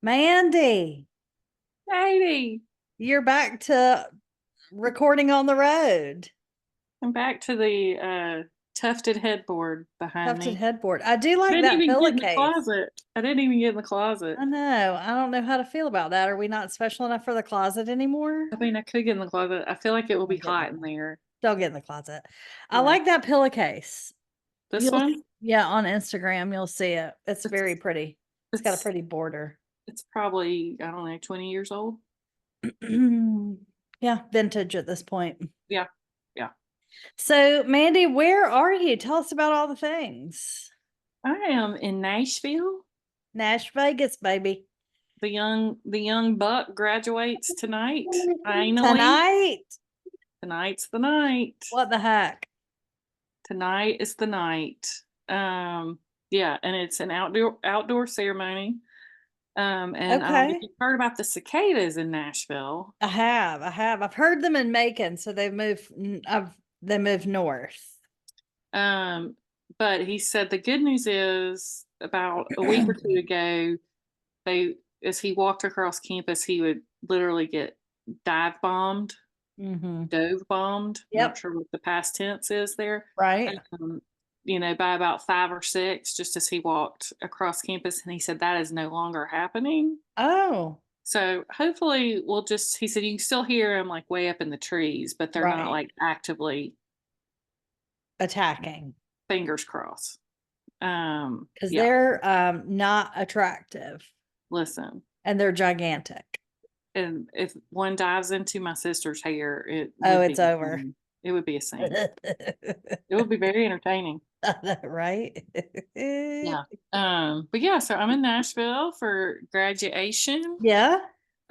Mandee, Katie, you're back to recording on the road. I'm back to the tufted headboard behind Tufted me. headboard. I do I like didn't that even get in the pillowcase. closet. I didn't even get in the closet. I know. I don't know how to feel about that. Are we not special enough for the closet anymore? I mean, I could get in the closet. I feel like it will be Don't get in the hot in closet. there. Don't get in the closet. I Yeah. like that pillowcase. This You'll, one, yeah, on Instagram, you'll see it. It's very it's pretty. It's got a it's pretty border. it's probably, I don't know, 20 years old. Yeah, vintage at this point. Yeah. Yeah. So, Mandee, where are you? Tell us about all the things. I am in Nashville. Nash Vegas, baby. The young buck graduates tonight, finally. Tonight? Tonight's the night. What the heck? Tonight is the night. Um, yeah, and it's an outdoor ceremony. And I don't know if Okay. you've heard about the cicadas in Nashville. I have. I have. I've heard them in Macon, so they moved north. Um, but he said the good news is about a week or two ago, they as he walked across campus, he would literally get dive bombed, Mm-hmm. dove bombed. I'm not Yep. sure what the past tense is there. Right. Um, by about 5 or 6, just as he walked across campus, and he said that is no longer happening. Oh, So hopefully he said you can still hear them like way up in the trees, but they're not right. like actively, Attacking fingers crossed. because Yeah, they're not attractive listen. and they're gigantic. And if one dives into my sister's hair, it Oh, would it's be a over. scene. It would be a scene. It would be very entertaining. Right? Yeah. But yeah, so I'm in Nashville for graduation. Yeah.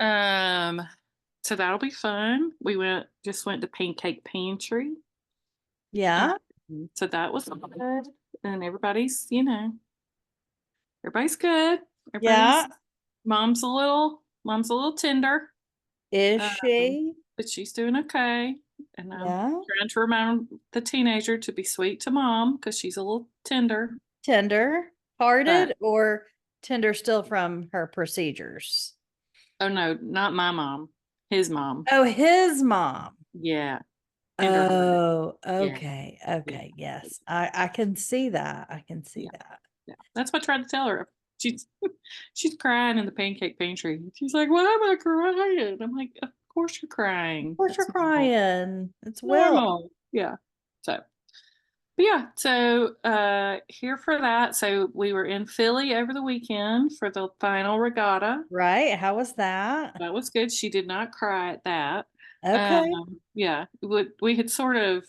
Um, so that'll be fun. We went to Pancake Pantry. Yeah. So that was good. And everybody's good. Yeah. Everybody's mom's a little tender. Is Um, she? but she's doing okay. And I'm Yeah. trying to remind the teenager to be sweet to mom because she's a little tender. Tender But hearted or tender still from her procedures? oh no, not my mom. His mom. Oh, his mom. Yeah. Tender. Oh, Yeah. okay. Yeah. Okay. Yes. I can see that. I can see Yeah. that. Yeah. That's what I tried to tell her. She's she's crying in the pancake pantry. She's like, "Why am I crying?" I'm like, "Of course you're Of crying. course you're That's normal. crying. It's Will. Normal." Yeah. So, but yeah, so here for that. So we were in Philly over the weekend for the final regatta. Right? How was that? That was good. She did not cry at that. Okay. Yeah, we had sort of,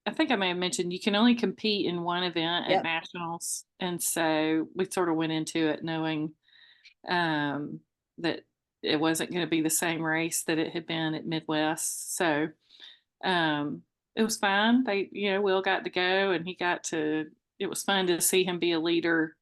I think I may have mentioned you can only compete in one event at Yep. nationals, and so we sort of went into it knowing that it wasn't going to be the same race that it had been at Midwest. So um, it was fine. Will got to go, and he got to. It was fun to see him be a leader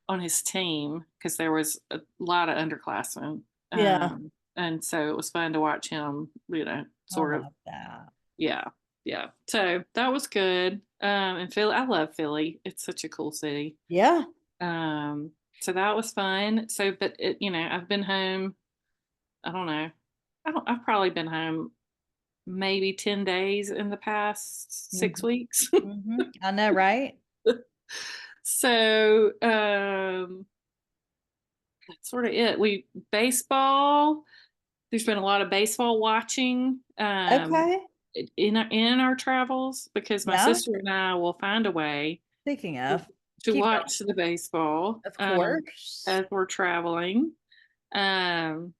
on his team because there was a lot of underclassmen, Yeah. and so it was fun to watch him. I Sort of, love that. yeah, yeah. So that was good. And Philly, I love Philly. It's such a cool city. Yeah. Um, so that was fun. So, but I've been home. I don't know. I've probably been home maybe 10 days in the past six Mhm. weeks. I know, right? So that's sort of it. We baseball. There's been a lot of baseball watching Okay. in our travels because my Yeah. sister and I will find a way Speaking to, of, to keep going. watch the baseball Of course. as we're traveling. Um,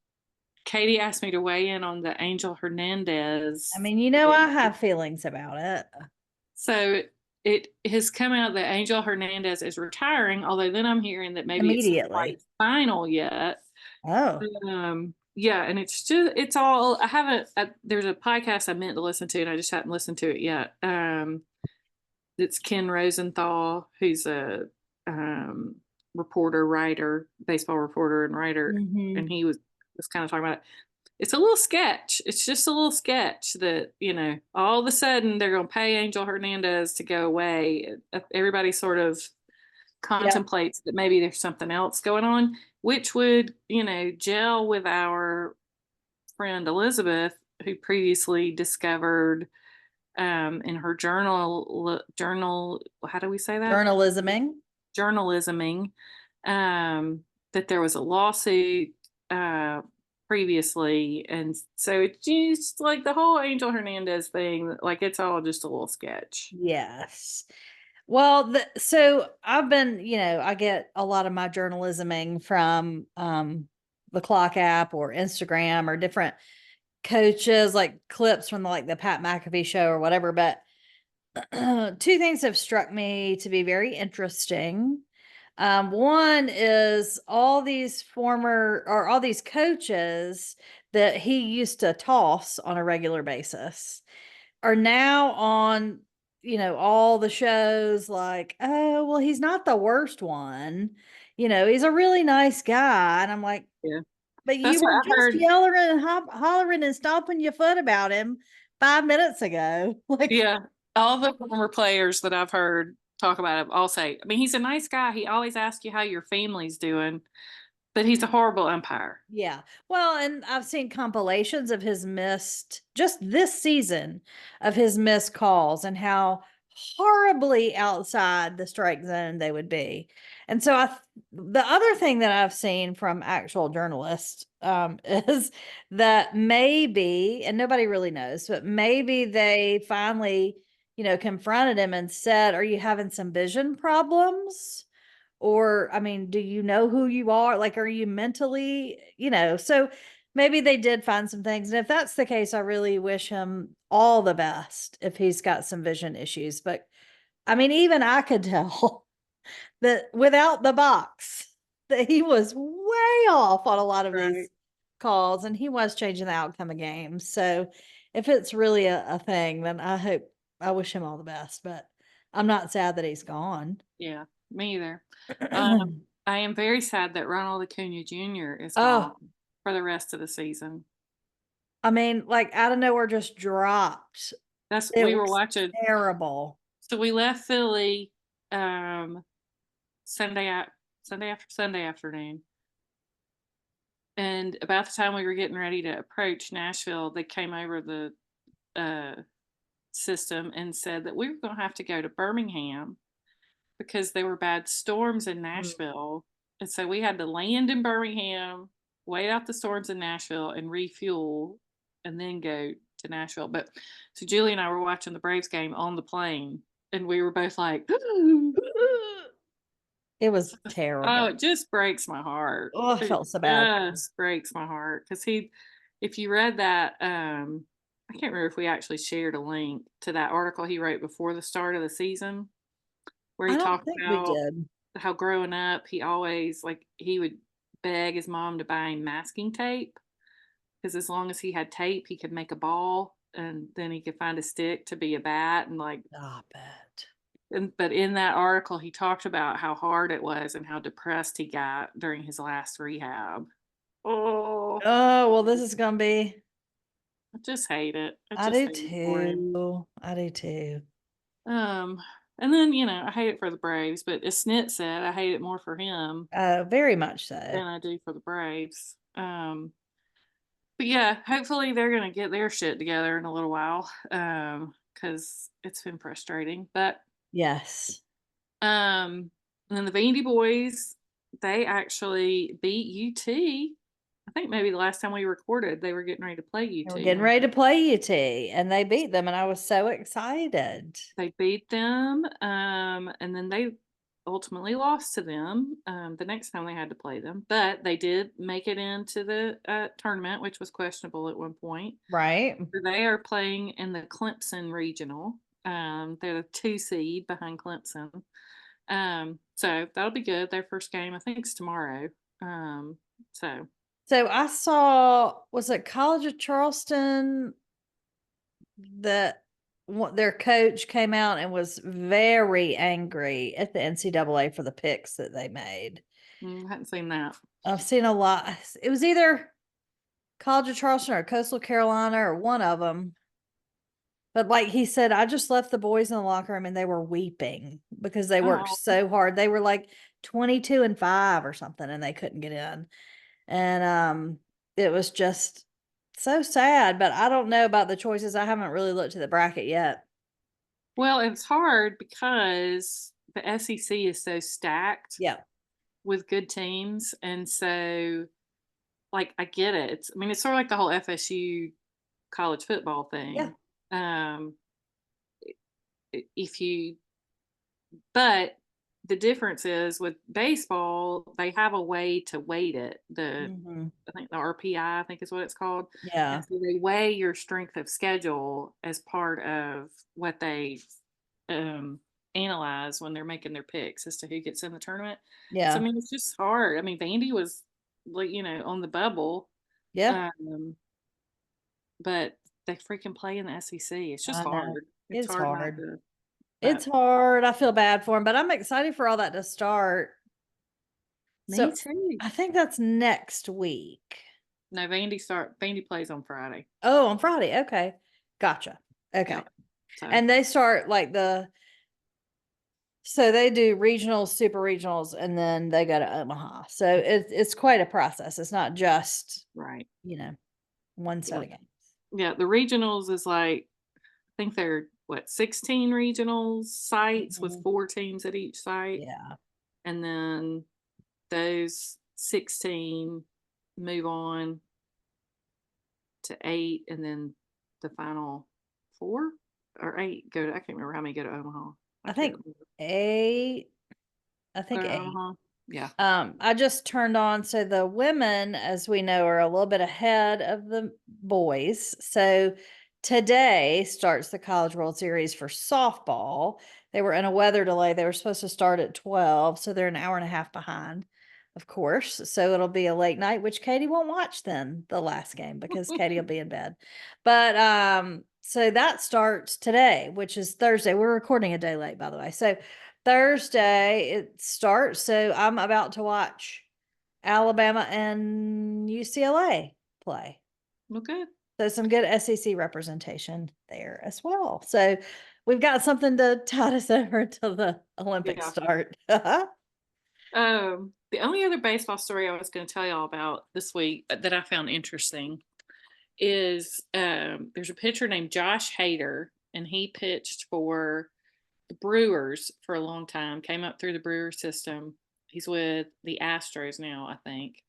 Katie asked me to weigh in on the Angel I Hernandez. mean, I have feelings about it So it has come out that Angel Hernandez is retiring, although then I'm hearing that maybe it's not immediately. quite final yet. Oh, Yeah, and it's all I haven't. There's a podcast I meant to listen to, and I just haven't listened to it yet. It's Ken Rosenthal, who's a um, reporter, writer, baseball reporter and writer, hmm, and he was kind of talking about it. It's a little sketch. It's just a little sketch that all of a sudden they're going to pay Angel Hernandez to go away. Everybody sort of contemplates that maybe there's something else going on, which would, gel with our friend Elizabeth, who previously discovered in her journal, how do we say that? Journalisming. Journalisming, that there was a lawsuit previously, and so it's just like the whole Angel Hernandez thing, like it's all just a little sketch. Yes. Well, so I've been, I get a lot of my journalisming from the Clock app or Instagram or different coaches, like clips from the Pat McAfee show or whatever. But two things have struck me to be very interesting. One is all these coaches that he used to toss on a regular basis are now on, all the shows like, oh, well, he's not the worst one. He's a really nice guy. And I'm like, Yeah, but you that's what were I just heard. yelling and hollering and stomping your foot about him 5 minutes ago. Like, Yeah, all the former players that I've heard talk about him all say, I mean, he's a nice guy. He always asks you how your family's doing, but he's a horrible umpire. yeah. Well, and I've seen compilations of his just this season, of his missed calls and how horribly outside the strike zone they would be. And so the other thing that I've seen from actual journalists is that maybe, and nobody really knows, but maybe they finally, confronted him and said, "Are you having some vision problems? Or, I mean, do you know who you are? Like, are you mentally, so maybe they did find some things. And if that's the case, I really wish him all the best if he's got some vision issues. But I mean, even I could tell that without the box, that he was way off on a lot of Right. these calls, and he was changing the outcome of games. So if it's really a thing, then I wish him all the best. But I'm not sad that he's gone. Yeah, me either. I am very sad that Ronald Acuna Jr. is gone Oh, for the rest of the season. I mean, like out of nowhere, just dropped. It We were was watching. terrible. So we left Philly um, Sunday at Sunday afternoon, and about the time we were getting ready to approach Nashville, they came over the uh, system and said that we were going to have to go to Birmingham because there were bad storms in Mm. Nashville. And so we had to land in Birmingham, wait out the storms in Nashville, and refuel, and then go to Nashville. But so Julie and I were watching the Braves game on the plane, and we were both like, It was oh, terrible. it just breaks my heart. Oh, I It felt so bad. just breaks my heart because if you read that, I can't remember if we actually shared a link to that article he wrote before the start of the season where he I don't talked think we about did. how growing up he always like he would beg his mom to buy him masking tape because as long as he had tape he could make a ball and then he could find a stick to be a bat and like Stop it. but in that article he talked about how hard it was and how depressed he got during his last rehab. Oh, Oh, well, this is gonna be. I just hate it. I I just do hate it for him. too. I do too. um and then I hate it for the Braves, but as Snit said, I hate it more for him Very much so. than I do for the Braves. But yeah, hopefully they're gonna get their shit together in a little while. Because it's been frustrating. But Yes. and then the Vandy boys, they actually beat UT. I think maybe the last time we recorded, they were getting ready to play And we're UT. getting ready to play UT, and they beat them, and I was so excited. They beat them, and then they ultimately lost to them the next time they had to play them. But they did make it into the tournament, which was questionable at one point. Right? So they are playing in the Clemson regional. They're the 2 seed behind Clemson. So that'll be good. Their first game, I think, is tomorrow. So So I saw, was it College of Charleston that their coach came out and was very angry at the NCAA for the picks that they made. I hadn't seen that. I've seen a lot. It was either College of Charleston or Coastal Carolina or one of them. But like he said, I just left the boys in the locker room and they were weeping because they worked Oh, so hard. They were like 22-5 or something and they couldn't get in. And it was just so sad, but I don't know about the choices. I haven't really looked at the bracket yet. well, it's hard because the SEC is so stacked Yeah. with good teams, and so like I get it. I mean, it's sort of like the whole FSU college football Yeah. thing. Um, if you, but the difference is with baseball, they have a way to weight it. Hmm. I think the RPI, I think is what it's called. And Yeah. so they weigh your strength of schedule as part of what they um, analyze when they're making their picks as to who gets in the tournament. So I Yeah. mean, it's just hard. I mean, Vandy was like, on the bubble, Yeah. um, but they freaking play in the SEC. It's just I know. hard. It's It's hard not hard. to. It's But hard. I feel bad for him, but I'm excited for all that to start. me So too. I think that's next week. No, Vandy plays on Friday. Oh, on Friday. Okay. Gotcha. Yeah. Okay. So And they start like so they do regionals, super regionals, and then they go to Omaha. So it's quite a process. It's not just, right. you know, one Yeah. set of games. Yeah. The regionals is like I think they're what 16 regionals sites with Mhm. 4 teams at each site. Yeah. And then those 16 move on to 8 and then the final 4 or 8 go to I can't remember how many go to Omaha. I I can't think remember. 8. I Go think to 8. Omaha. Yeah. I just turned on, so the women, as we know, are a little bit ahead of the boys. So today starts the College World Series for softball. They were in a weather delay. They were supposed to start at 12, so they're an hour and a half behind, of course. So it'll be a late night, which Katie won't watch then the last game because Katie will be in bed. But so that starts today, which is Thursday. We're recording a day late, by the way. So Thursday it starts, so I'm about to watch Alabama and UCLA play. Well, good. So some good SEC representation there as well. So we've got something to tide us over until the Olympics Yeah. start. The only other baseball story I was going to tell y'all about this week that I found interesting is there's a pitcher named Josh Hader, and he pitched for the Brewers for a long time, came up through the Brewer system. He's with the Astros now, I think.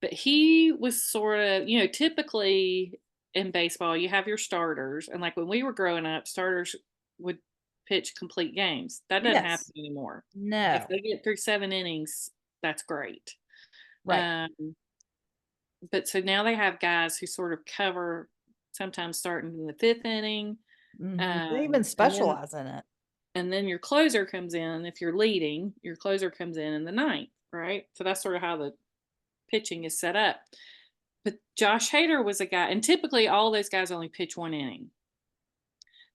But he was sort of, typically in baseball, you have your starters. And like when we were growing up, starters would pitch complete games. That doesn't happen Yes. anymore. If No. they get through 7 innings, that's great. Right. Um, but so now they have guys who sort of cover sometimes starting in the 5th inning. They even And then specialize in it. your closer comes in. If you're leading, your closer comes in the ninth, right? So that's sort of how the pitching is set up. But Josh Hader was a guy, and typically all those guys only pitch 1 inning.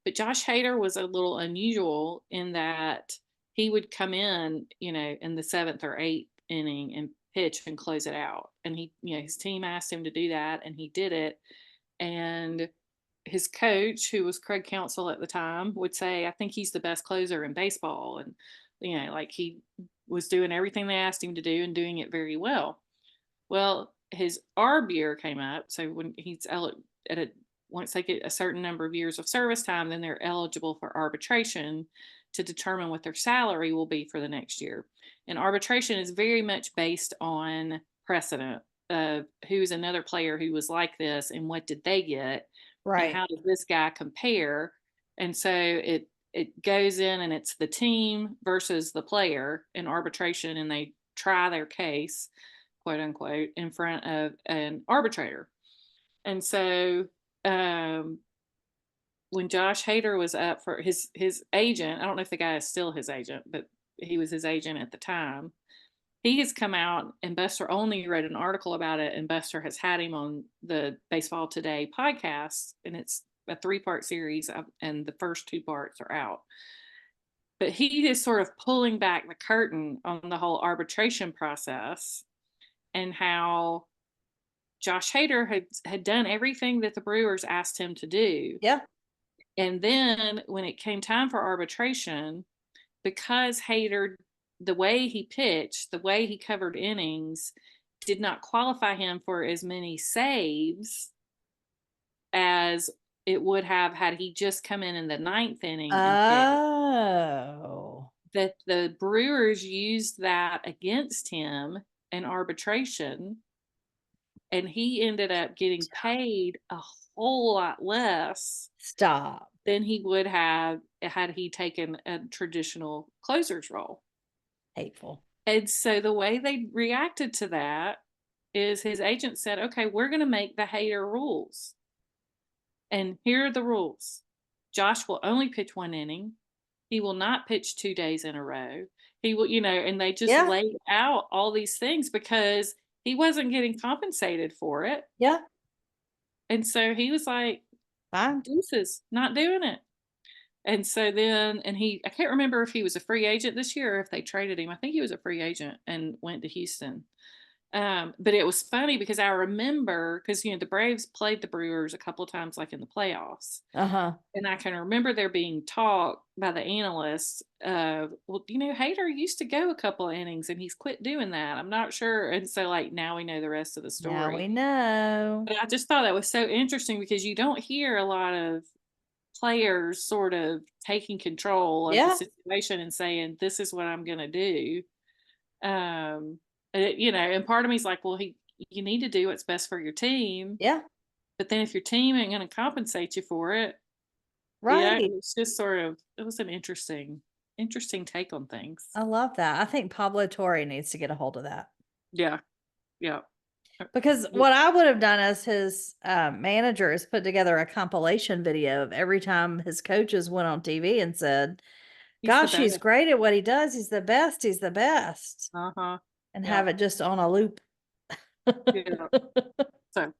But Josh Hader was a little unusual in that he would come in the 7th or 8th inning and pitch and close it out. And his team asked him to do that, and he did it. And his coach, who was Craig Counsell at the time, would say, I think he's the best closer in baseball. And, like he was doing everything they asked him to do and doing it very well. Well, his ARB year came up. So when he's once they get a certain number of years of service time, then they're eligible for arbitration to determine what their salary will be for the next year. And arbitration is very much based on precedent of who's another player who was like this and what did they get and Right. how does this guy compare. And so it goes in and it's the team versus the player in arbitration, and they try their case, quote unquote, in front of an arbitrator. And so when Josh Hader was up for his agent, I don't know if the guy is still his agent, but he was his agent at the time. He has come out, and Buster Olney wrote an article about it, and Buster has had him on the Baseball Today podcast, and it's a 3-part series, and the first 2 parts are out. But he is sort of pulling back the curtain on the whole arbitration process and how Josh Hader had done everything that the Brewers asked him to do. Yeah. And then when it came time for arbitration, because Hayter, the way he pitched, the way he covered innings, did not qualify him for as many saves as it would have had he just come in the ninth inning and pitched. Oh. That the Brewers used that against him in arbitration, and he ended up getting paid a whole lot less Stop. than he would have had he taken a traditional closer's role. Hateful. And so the way they reacted to that is his agent said, okay, we're going to make the Hater rules. And here are the rules. Josh will only pitch one inning. He will not pitch 2 days in a row. He will, and they just Yeah. laid out all these things because he wasn't getting compensated for it. Yeah. And so he was like, Fine. deuces, not doing it. And so then, I can't remember if he was a free agent this year or if they traded him. I think he was a free agent and went to Houston. But it was funny because I remember, because, the Braves played the Brewers a couple of times, like in the playoffs. Uh-huh. And I can remember there being talk by the analysts of, well, Hader used to go a couple of innings and he's quit doing that. I'm not sure. And so, like, now we know the rest of the Now we story. know. But I just thought that was so interesting because you don't hear a lot of players sort of taking control of the Yeah. situation and saying, this is what I'm going to do. And part of me is like, well, you need to do what's best for your team. Yeah. But then if your team ain't going to compensate you for it, Right. it's just sort of, it was an interesting take on things. I love that. I think Pablo Torre needs to get a hold of that. Yeah. Yeah. Because what I would have done as his manager is put together a compilation video of every time his coaches went on TV and said, He's the gosh, he's best. great at what he does. He's the best. He's the best. Uh-huh. And Yeah. have it just on a loop. Yeah. So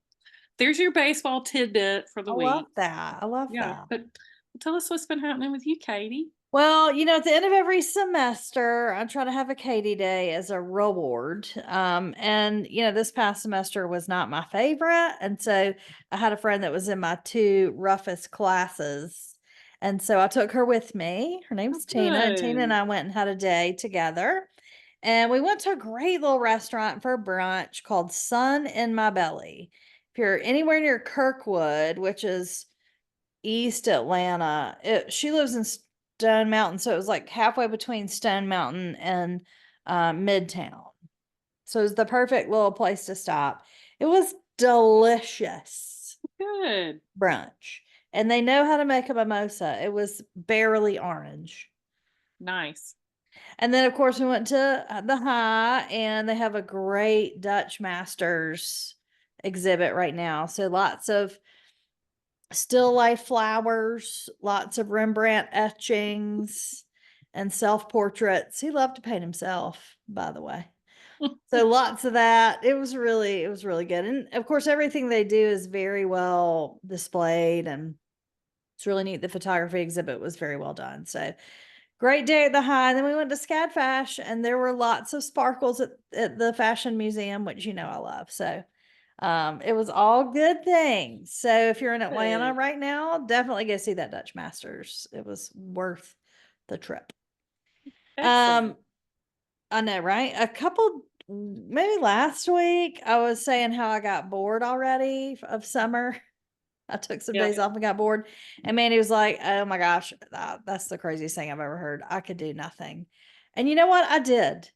there's your baseball tidbit for the I week. love that. I love Yeah. that. But tell us what's been happening with you, Katie. Well, at the end of every semester, I try to have a Katie Day as a reward. And this past semester was not my favorite. And so I had a friend that was in my two roughest classes. And so I took her with me. Her name's Tina. And Tina and Good. I went and had a day together. And we went to a great little restaurant for brunch called Sun in My Belly. If you're anywhere near Kirkwood, which is East Atlanta. She lives in Stone Mountain, so it was like halfway between Stone Mountain and Midtown. So it was the perfect little place to stop. It was delicious Good. brunch. And they know how to make a mimosa. It was barely orange. Nice. And then, of course, we went to the High, and they have a great Dutch Masters exhibit right now. So lots of still life flowers, lots of Rembrandt etchings, and self portraits. He loved to paint himself, by the way. So lots of that. It was really good. And of course, everything they do is very well displayed, and it's really neat. The photography exhibit was very well done. So great day at the High. Then we went to Scadfash, and there were lots of sparkles at the fashion museum, which I love. So it was all good things. So if you're in Atlanta Good. right now, definitely go see that Dutch Masters. It was worth the trip. Excellent. I know, right? Maybe last week, I was saying how I got bored already of summer. I took some Yeah. days off and got bored. And Mandy was like, oh my gosh, that's the craziest thing I've ever heard. I could do nothing. And you know what? I did.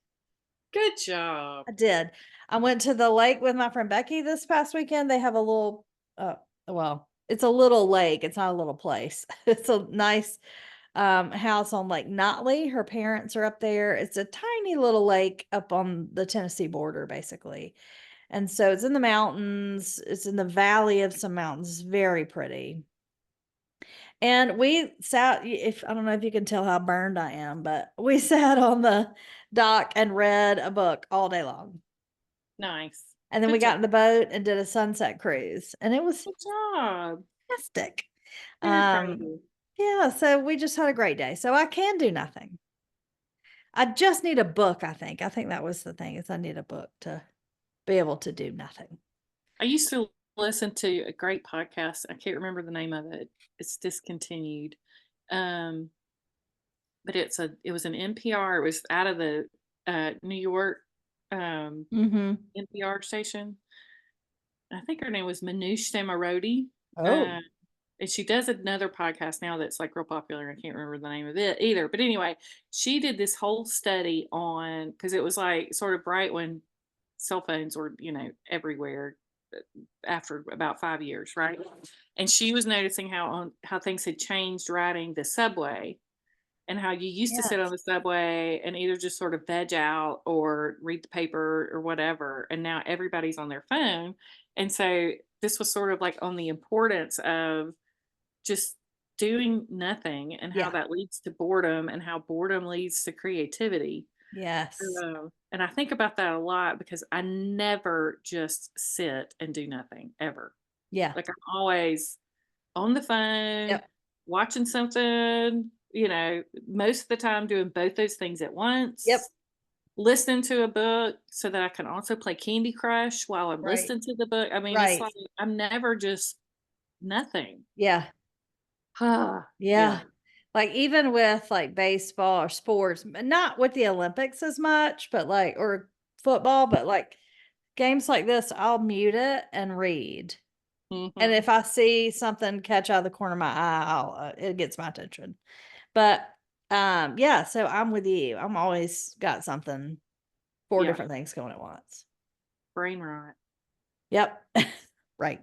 Good job. I did. I went to the lake with my friend Becky this past weekend. They have a little, well, it's a little lake. It's not a little place. It's a nice house on Lake Notley. Her parents are up there. It's a tiny little lake up on the Tennessee border, basically. And so it's in the mountains. It's in the valley of some mountains. It's very pretty. And we sat, if I don't know if you can tell how burned I am, but we sat on the dock and read a book all day long. Nice. And then we Good got job. in the boat and did a sunset cruise, and it was Good job. fantastic. Very proud of you. Yeah, so we just had a great day. So I can do nothing. I just need a book, I think. I think that was the thing is I need a book to be able to do nothing. I used to listened to a great podcast. I can't remember the name of it. It's discontinued. Um, but it was an NPR. It was out of the New York um, Mm-hmm. NPR station. I think her name was Manoush Samarodi. Oh, Uh, and she does another podcast now that's like real popular. I can't remember the name of it either. But anyway, she did this whole study on because it was like sort of right when cell phones were, everywhere after about 5 years, right? And she was noticing how things had changed riding the subway and how you used to sit on yes. the subway and either just sort of veg out or read the paper or whatever. And now everybody's on their phone. And so this was sort of like on the importance of just doing nothing and how Yeah. that leads to boredom and how boredom leads to creativity. Yes. And I think about that a lot because I never just sit and do nothing ever. Yeah. Like I'm always on the phone, Yep. watching something, most of the time doing both those things at Yep. once, listening to a book so that I can also play Candy Crush while I'm Right. listening to the book. I mean, it's Right. like I'm never just nothing. Yeah. Yeah. Yeah. Like even with like baseball or sports, not with the Olympics as much, but like, or football, but like games like this, I'll mute it and read. And Mhm. if I see something catch out of the corner of my eye, it gets my attention. But yeah, so I'm with you. I'm always got something, four Yeah. different things going at once. Brain rot. Yep. Right.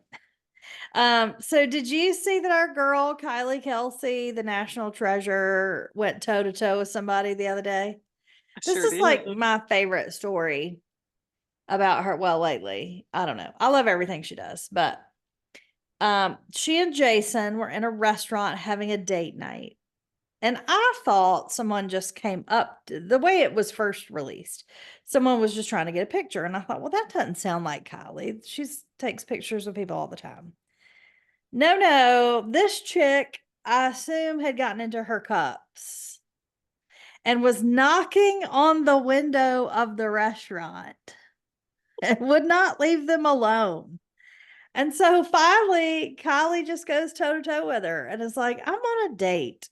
So did you see that our girl Kylie Kelsey, the national treasure, went toe to toe with somebody the other day? I This sure is did. like my favorite story about her. Well, lately, I don't know. I love everything she does, but she and Jason were in a restaurant having a date night. And I thought someone just came up the way it was first released. Someone was just trying to get a picture. And I thought, well, that doesn't sound like Kylie. She takes pictures of people all the time. No, no. This chick, I assume, had gotten into her cups and was knocking on the window of the restaurant and would not leave them alone. And so finally, Kylie just goes toe to toe with her and is like, I'm on a date.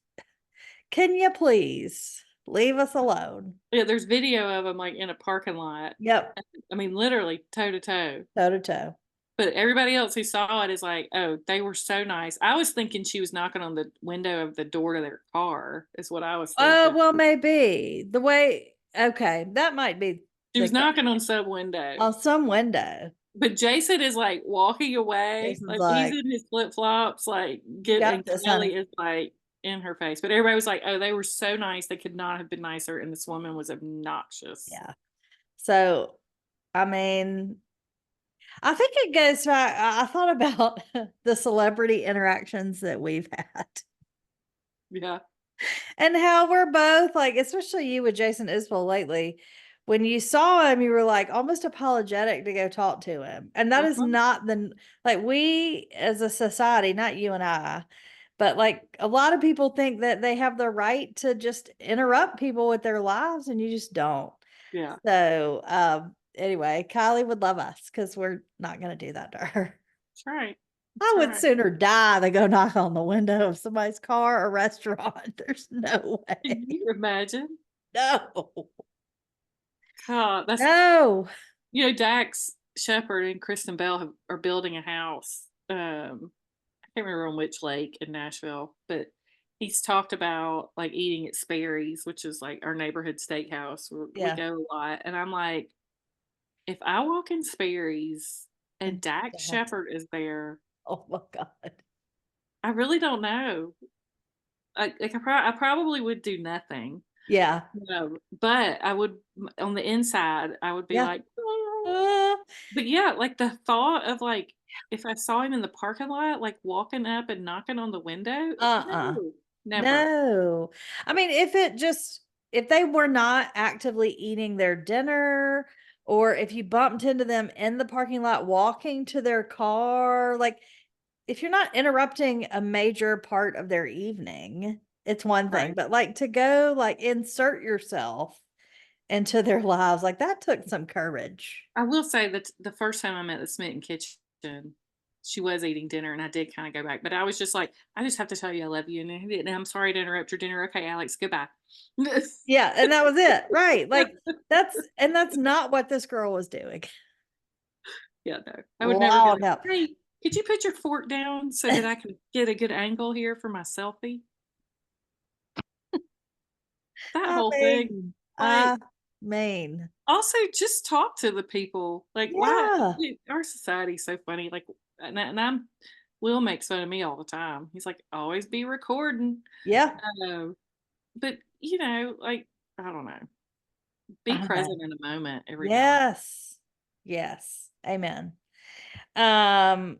Can you please leave us alone? Yeah, there's video of them like in a parking lot. Yep. I mean, literally toe to toe. Toe to toe. But everybody else who saw it is like, oh, they were so nice. I was thinking she was knocking on the window of the door to their car, is what I was Oh, thinking. well, maybe the way, okay, that might be She the was knocking on some window. on some window. But Jason is like walking away, Jason's like he's like, in his flip flops, like you got and this, honey. Kelly is like in her face. But everybody was like, oh, they were so nice. They could not have been nicer. And this woman was obnoxious. Yeah. So, I mean, I think it goes back. I thought about the celebrity interactions that we've had Yeah. and how we're both like, especially you with Jason Isbell lately. When you saw him, you were like almost apologetic to go talk to him. And that is Uh-huh. not like we as a society, not you and I, but like a lot of people think that they have the right to just interrupt people with their lives and you just don't. Yeah. So, anyway, Kylie would love us because we're not going to do that to her. That's right. I That's would right. sooner die than go knock on the window of somebody's car or restaurant. There's no Can way. you imagine? No. God, No. Dax Shepard and Kristen Bell are building a house. I can't remember on which lake in Nashville, but he's talked about like eating at Sperry's, which is like our neighborhood steakhouse where we Yeah. go a lot. And I'm like, if I walk in Sperry's and And Dax that's, Shepard is there, oh my God. I really don't know. I probably would do nothing. Yeah. No, but I would on the inside, I would be Yeah. like, Uh, but yeah, like the thought of like if I saw him in the parking lot, like walking up and knocking on the window, uh-uh. no, never. No. I mean, if they were not actively eating their dinner, or if you bumped into them in the parking lot walking to their car, like if you're not interrupting a major part of their evening, it's one thing. Right. But like to go like insert yourself into their lives, like that took some courage. I will say that the first time I'm at the Smitten Kitchen, she was eating dinner, and I did kind of go back, but I was just like, I just have to tell you I love you, and I'm sorry to interrupt your dinner. Okay, Alex, goodbye. Yeah, and that was it. Right. Like that's not what this girl was doing. Yeah, no, I would never be Loud like, help. hey, could you put your fork down so that I can get a good angle here for my selfie? That I whole thing, mean, like, I mean, also just talk to the people. Like, why yeah. our society's so funny. Like, and I'm Will makes fun of me all the time. He's like, always be recording. Yeah. But like, I don't know. Be I know. present in the moment every now and Yes. Yes. Amen. Um,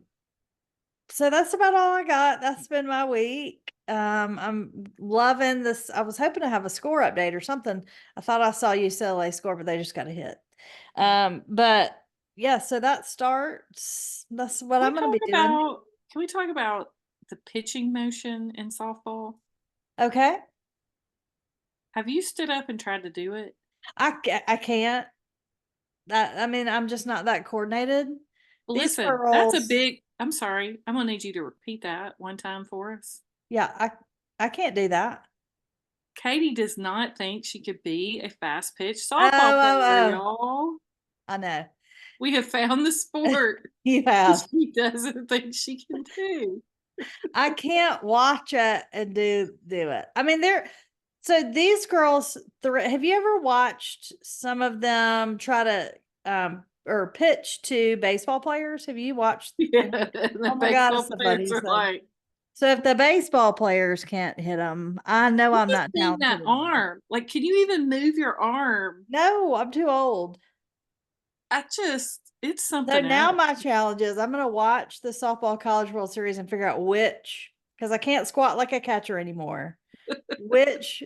so that's about all I got. That's been my week. I'm loving this. I was hoping to have a score update or something. I thought I saw UCLA score, but they just got a hit. then. But yeah, so that starts. That's what I'm gonna be doing. Can we talk about the pitching motion in softball? Okay. Have you stood up and tried to do it? I can't. I mean, I'm just not that coordinated. Well, These listen, that's a girls, big. I'm sorry. I'm gonna need you to repeat that one time for us. yeah, I can't do that. Katie does not think she could be a fast pitch Oh, softball oh, player, oh. y'all. I know. We have found the sport You that have. she doesn't think she can do. I can't watch it and do it. I mean, so these girls, have you ever watched some of them try to or pitch to baseball players? Have you watched Yeah, any? and the Oh my God, baseball it's the players funniest are thing. like, So if the baseball players can't hit them, I know you I'm just not need talented that enough. arm. Like, can you even move your arm? No, I'm too old. It's So something now else. my challenge is I'm going to watch the softball college world series and figure out because I can't squat like a catcher anymore. Which,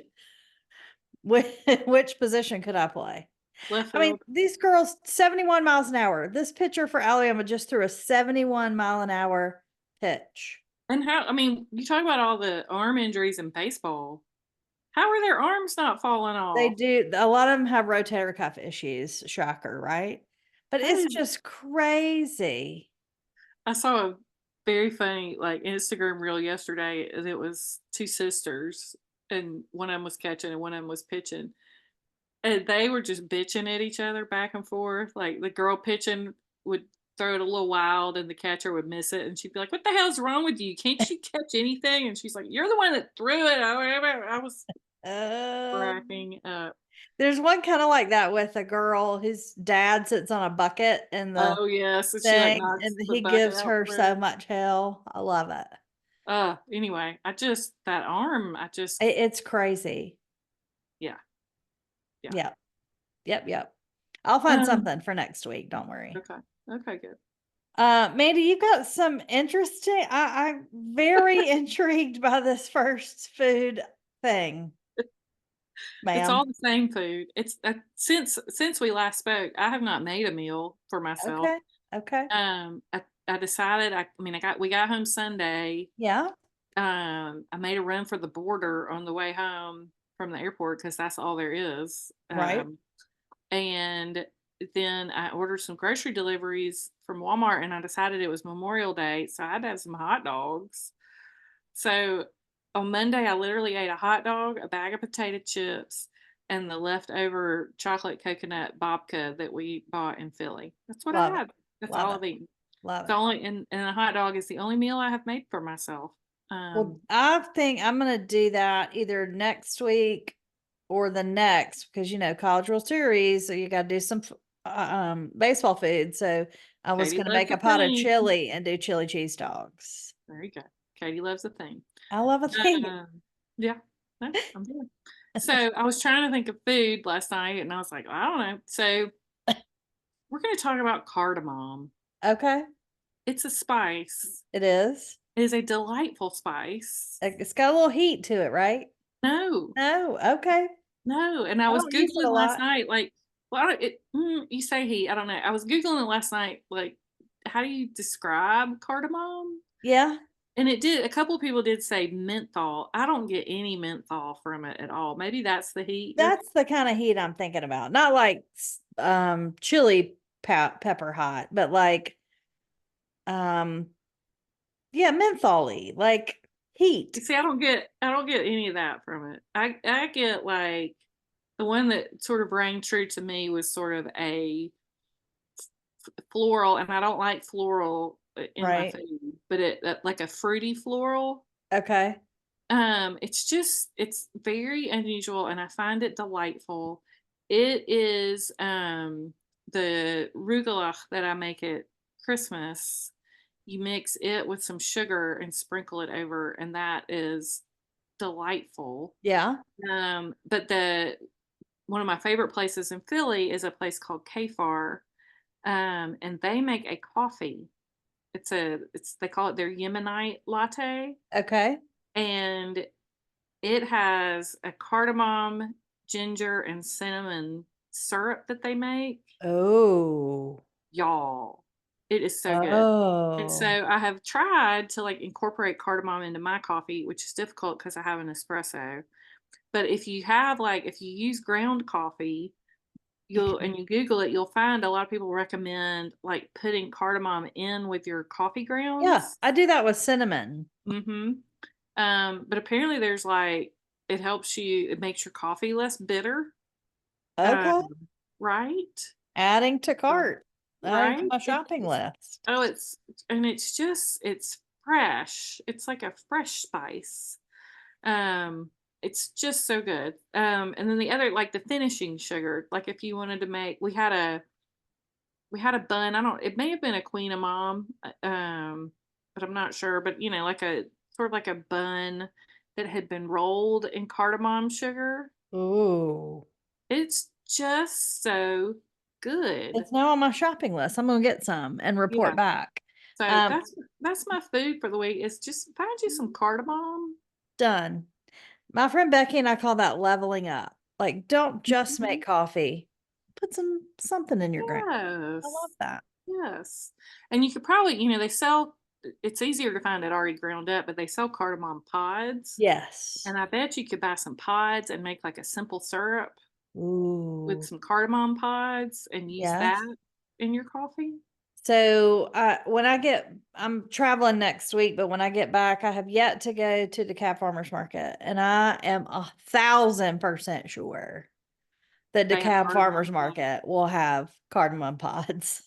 which, which position could I play? Left I mean, field. these girls, 71 miles an hour. This pitcher for Alabama just threw a 71-mile-an-hour pitch. And how, I mean, you talk about all the arm injuries in baseball. How are their arms not falling They off? do. A lot of them have rotator cuff issues. Shocker, right? But That it's is, just crazy. I saw a very funny like Instagram reel yesterday. And it was two sisters, and one of them was catching and one of them was pitching. And they were just bitching at each other back and forth. Like the girl pitching would throw it a little wild and the catcher would miss it. And she'd be like, what the hell's wrong with you? Can't you catch anything? And she's like, you're the one that threw it. I was Um, cracking up. there's one kind of like that with a girl whose dad sits on a bucket in the Oh, yeah. So she like thing, knocks and the he bucket gives out her for her. so much hell. I love it. Anyway, that arm, It's crazy. yeah, yeah. Yep. Yep. Yep. I'll find Um, something for next week. Don't worry. okay. Okay, good. Mandy, you've got some interesting. I'm very intrigued by this first food thing, It's ma'am. all the same food. It's since we last spoke, I have not made a meal for myself. Okay. Okay. I decided. I mean, we got home Sunday. Yeah. I made a run for the border on the way home from the airport because that's all there is. Right. And then I ordered some grocery deliveries from Walmart, and I decided it was Memorial Day, so I had to have some hot dogs. So on Monday, I literally ate a hot dog, a bag of potato chips, and the leftover chocolate coconut babka that we bought in Philly. That's what I Love it. had. That's Love all it. I've eaten. Love It's the it. only and a hot dog is the only meal I have made for myself. Well, I think I'm gonna do that either next week or the next because College World Series, so you got to do some baseball food. So I was Katie gonna loves make the a pot of thing. chili and do chili cheese dogs. There you go. Katie loves the thing. I love a thing. Um, yeah, no, I'm good. So I was trying to think of food last night, and I was like, I don't know. So we're going to talk about cardamom. Okay, It's a spice. it is. It is a delightful spice. It's got a little heat to it, right? No, No, okay. no. And I I was don't use it a googling last lot. night, like, well, you say heat. I don't know. I was googling it last night, like, how do you describe cardamom? Yeah, And it did. A couple of people did say menthol. I don't get any menthol from it at all. Maybe that's the heat. that's the kind of heat I'm thinking about. Not like chili pepper hot, but like yeah, mentholy, like You heat. see, I don't get any of that from it. I get like the one that sort of rang true to me was sort of a floral, and I don't like floral in my Right. food, but it like a fruity floral. Okay. It's just it's very unusual, and I find it delightful. It is the rugelach that I make at Christmas. You mix it with some sugar and sprinkle it over, and that is delightful. Yeah. But the one of my favorite places in Philly is a place called Kfar, and they make a coffee. It's they call it their Yemenite latte, Okay. and it has a cardamom, ginger, and cinnamon syrup that they make. Oh. Y'all, it is so good. And so Oh. I have tried to like incorporate cardamom into my coffee, which is difficult because I have an espresso. But if you have like if you use ground coffee, You you'll can, and you Google it, you'll find a lot of people recommend like putting cardamom in with your coffee yeah, grounds. I do that with cinnamon. Mhm. But apparently there's like it makes your coffee less bitter. Okay. Um, right? Adding to Uh, cart. Adding to right? my shopping list. Oh, it's just it's fresh. It's like a fresh spice. Um, it's just so good. And then the other like the finishing sugar, like if you wanted to make we had a bun. I don't it may have been a Queen of Mom, but I'm not sure, but like a sort of like a bun that had been rolled in cardamom sugar. Ooh. It's just so good. It's now on my shopping list. I'm gonna get some and report Yeah. back. So Um, that's my food for the week is just find you some cardamom. done. My friend Becky and I call that leveling up. Like, don't just make Mhm. coffee. Put something in your ground. I love Yes. that. Yes. And you could probably, they sell it's easier to find it already ground up, but they sell cardamom pods. Yes. And I bet you could buy some pods and make like a simple syrup with Ooh. some cardamom pods and use Yes. that in your coffee. So I'm traveling next week, but when I get back, I have yet to go to the Cat Farmers Market, and I am 1,000% sure that the They have Cab cardamom Farmers pods. Market will have cardamom pods.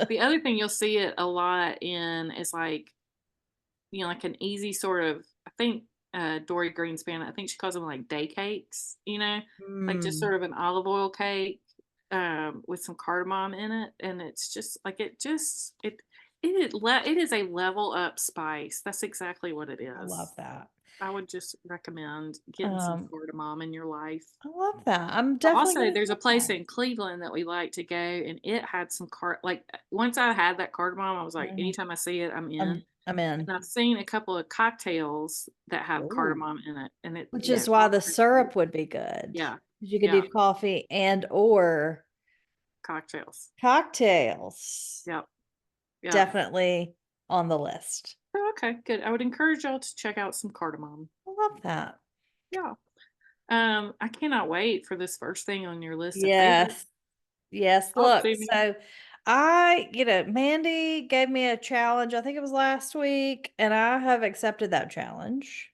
The other thing you'll see it a lot in is like, like an easy sort of, I think Dory Greenspan, I think she calls them like day cakes, like just Mm, sort of an olive oil cake with some cardamom in it. And it's just like, it is a level up spice. That's exactly what it I love is. that. I would just recommend getting some Um, cardamom in your life. I love that. I'm But definitely also, gonna there's a get place that. in Cleveland that we like to go, and it had some once I had that cardamom, I was like, Mhm. anytime I see it, I'm in. I'm in. And I've seen a couple of cocktails that have Ooh. cardamom in it, and Which yeah, is it's why all the kinds of good. syrup would be good. Yeah, 'Cause you could yeah, do coffee and or cocktails. cocktails. Yep, yep. Definitely on the list. Oh, okay, good. I would encourage y'all to check out some cardamom. I love that. Yeah. I cannot wait for this first thing on your list of favorites. Yes. Yes. Talk Look, to me. so Mandee gave me a challenge. I think it was last week, and I have accepted that challenge.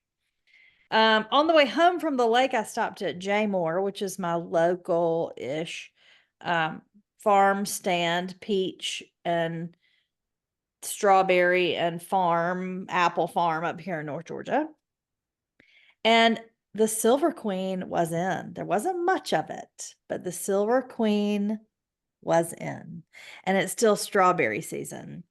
On the way home from the lake, I stopped at Jaymore, which is my local-ish um, farm stand, peach and strawberry and apple farm up here in North Georgia. And the Silver Queen was in. There wasn't much of it, but the Silver Queen was in. And it's still strawberry season.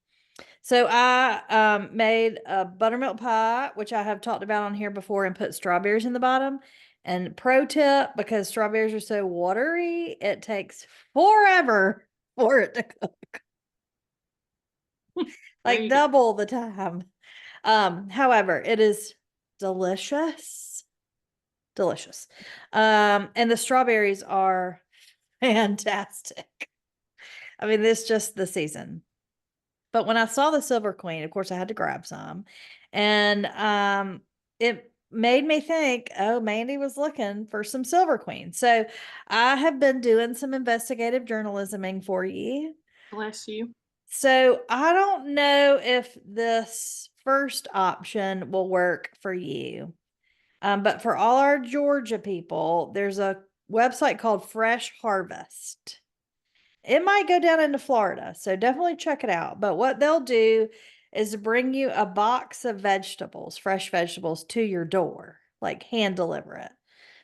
So I made a buttermilk pie, which I have talked about on here before, and put strawberries in the bottom. And pro tip, because strawberries are so watery, it takes forever for it to cook, There like you go. double the time. However, it is delicious. Delicious. And the strawberries are fantastic. I mean, this just the season. But when I saw the Silver Queen, of course, I had to grab some. And it made me think, oh, Mandee was looking for some Silver Queen. So I have been doing some investigative journalisming for you. Bless you. So I don't know if this first option will work for you. But for all our Georgia people, there's a website called Fresh Harvest. It might go down into Florida, so definitely check it out. But what they'll do is bring you a box of vegetables, fresh vegetables to your door, like hand deliver it.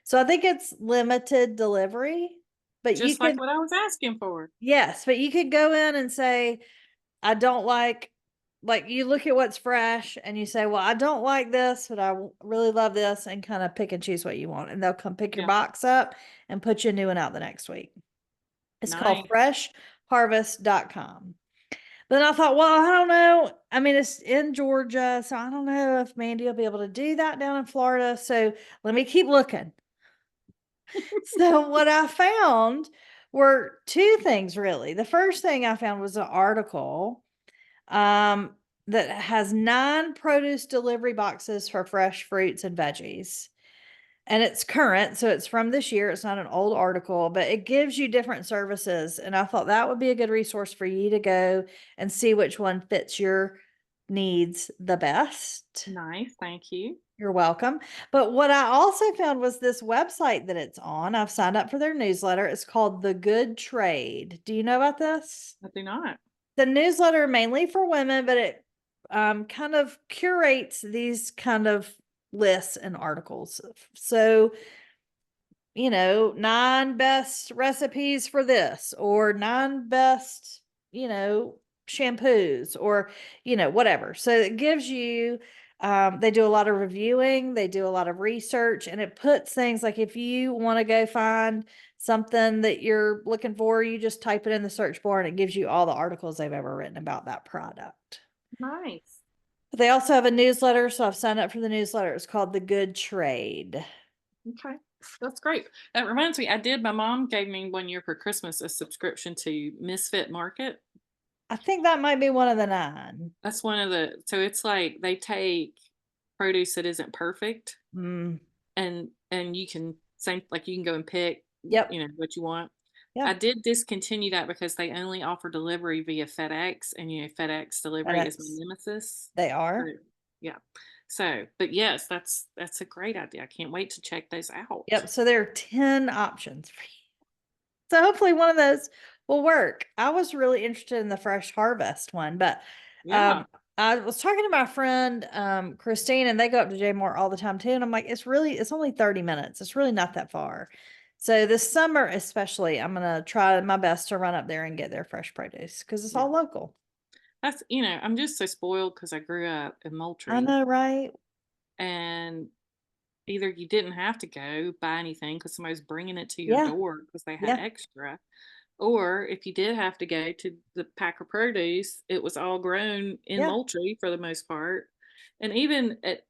So I think it's limited delivery, but you Just like could, what I was asking for. yes, but you could go in and say, I don't like you look at what's fresh and you say, well, I don't like this, but really love this, and kind of pick and choose what you want. And they'll come pick your Yeah. box up and put you a new one out the next week. It's called Nice. freshharvest.com. Then I thought, well, I don't know. I mean, it's in Georgia, so I don't know if Mandee will be able to do that down in Florida. So let me keep looking. So what I found were two things really. The first thing I found was an article that has 9 produce delivery boxes for fresh fruits and veggies. And it's current, so it's from this year. It's not an old article, but it gives you different services. And I thought that would be a good resource for you to go and see which one fits your needs the best. Nice. Thank you. You're welcome. But what I also found was this website that it's on. I've signed up for their newsletter. It's called The Good Trade. Do you know about this? I do not. The newsletter mainly for women, but it kind of curates these kind of lists and articles. So, 9 best recipes for this, or 9 best, shampoos, or, whatever. So it gives you, they do a lot of reviewing, they do a lot of research, and it puts things like if you want to go find something that you're looking for, you just type it in the search bar and it gives you all the articles they've ever written about that product. Nice. But they also have a newsletter, so I've signed up for the newsletter. It's called The Good Trade. Okay. That's great. That reminds me, my mom gave me one year for Christmas a subscription to Misfit Market. I think that might be one of the 9. That's one of so it's like they take produce that isn't perfect Mm, and you can you can go and pick, yep. what you want. Yeah. I did discontinue that because they only offer delivery via FedEx, and FedEx delivery is my FedEx. nemesis. They are. Yeah. So, but yes, that's a great idea. I can't wait to check those out. Yep. So there are 10 options for you. So hopefully one of those will work. I was really interested in the Fresh Harvest one, but Yeah. I was talking to my friend Christine, and they go up to J Mart all the time too. And I'm like, it's only 30 minutes. It's really not that far. So this summer, especially, I'm gonna try my best to run up there and get their fresh produce because it's Yeah. all local. That's, I'm just so spoiled because I grew up in I Moultrie, know, right? and either you didn't have to go buy anything because somebody's bringing it to your Yeah. door because they had Yeah. extra. Or if you did have to go to the pack of produce, it was all grown in Yeah. Moultrie for the most part. And even at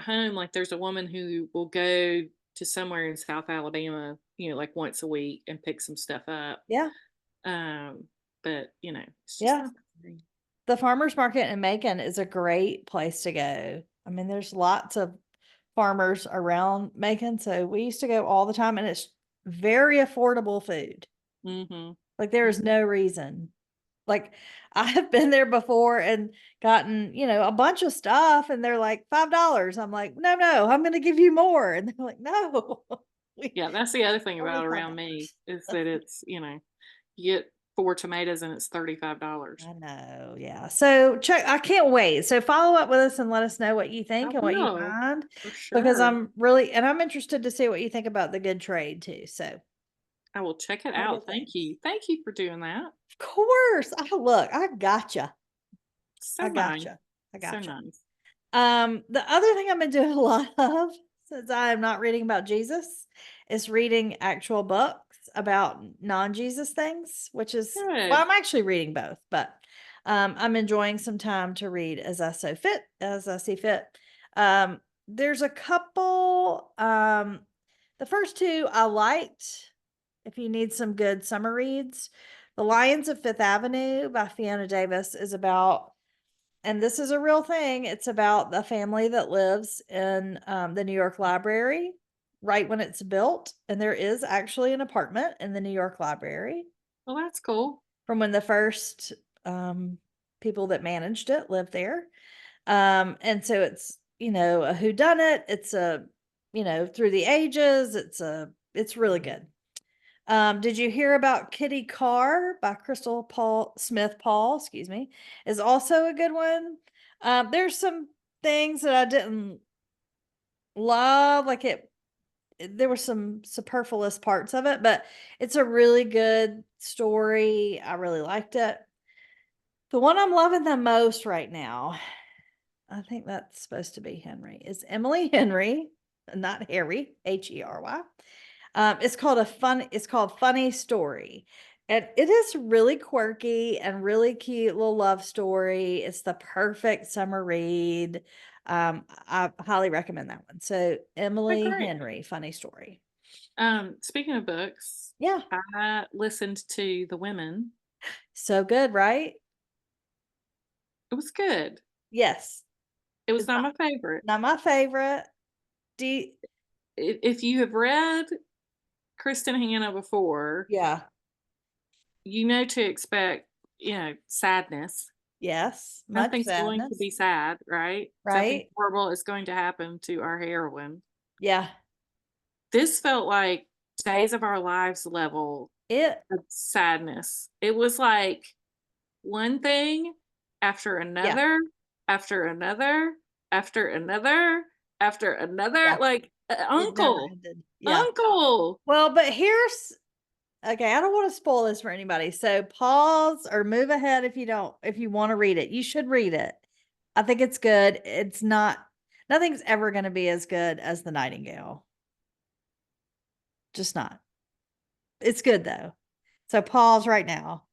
home, like there's a woman who will go to somewhere in South Alabama, like once a week and pick some stuff up. Yeah. Um, but it's just Yeah. not the same. The farmers market in Macon is a great place to go. I mean, there's lots of farmers around Macon, so we used to go all the time, and it's very affordable food. Mm-hmm. Like there is no reason. Like I have been there before and gotten, a bunch of stuff, and they're like $5. I'm like, no, no, I'm going to give you more. And they're like, no, Yeah, that's the other thing only about $5. around me is that it's, you get 4 tomatoes and it's $35. I know, yeah. So check, I can't wait. So follow up with us and let us know what you I think and what you will, find, for because sure. I'm interested to see what you think about the good trade too. So I will check it all good out. Thank things. you. Thank you for doing that. Of course. Look, I gotcha. So I nice. gotcha. I So gotcha. nice. The other thing I've been doing a lot of, since I am not reading about Jesus, is reading actual books about non-Jesus things, which is, well, Good. I'm actually reading both, but I'm enjoying some time to read as I see fit. There's a couple, the first two I liked. If you need some good summer reads, The Lions of Fifth Avenue by Fiona Davis is about, and this is a real thing, it's about the family that lives in the New York Library right when it's built. And there is actually an apartment in the New York Library Well, that's cool. from when the first people that managed it lived there. And so it's, a whodunit. It's through the ages. It's really good. Did you hear about Kitty Carr by Crystal Paul, excuse me, is also a good one. There's some things that I didn't love, like there were some superfluous parts of it, but it's a really good story. I really liked it. The one I'm loving the most right now, I think that's supposed to be Henry, is Emily Henry, not Harry, Hery. It's called Funny Story. And it is really quirky and really cute little love story. It's the perfect summer read. I highly recommend that one. So Oh, Emily great. Henry, Funny Story. Speaking of books, Yeah. I listened to The Women. So good, right? It was good. Yes. It was It's not my favorite. not my favorite. If you have read Kristen Hanna before, Yeah. you know to expect, sadness. Yes. Much Nothing's going to sadness. be sad, right? Something Right? horrible is going to happen to our heroine. Yeah. This felt like Days of Our Lives level It of sadness. It was like one thing after yeah. another, after another, after another, after another. Yeah. Like, It never uncle, ended. Yeah. uncle. Well, but here's okay, I don't want to spoil this for anybody. So pause or move ahead if you want to read it. You should read it. I think it's good. It's not nothing's ever going to be as good as The Nightingale. Just not. It's good though. So pause right now.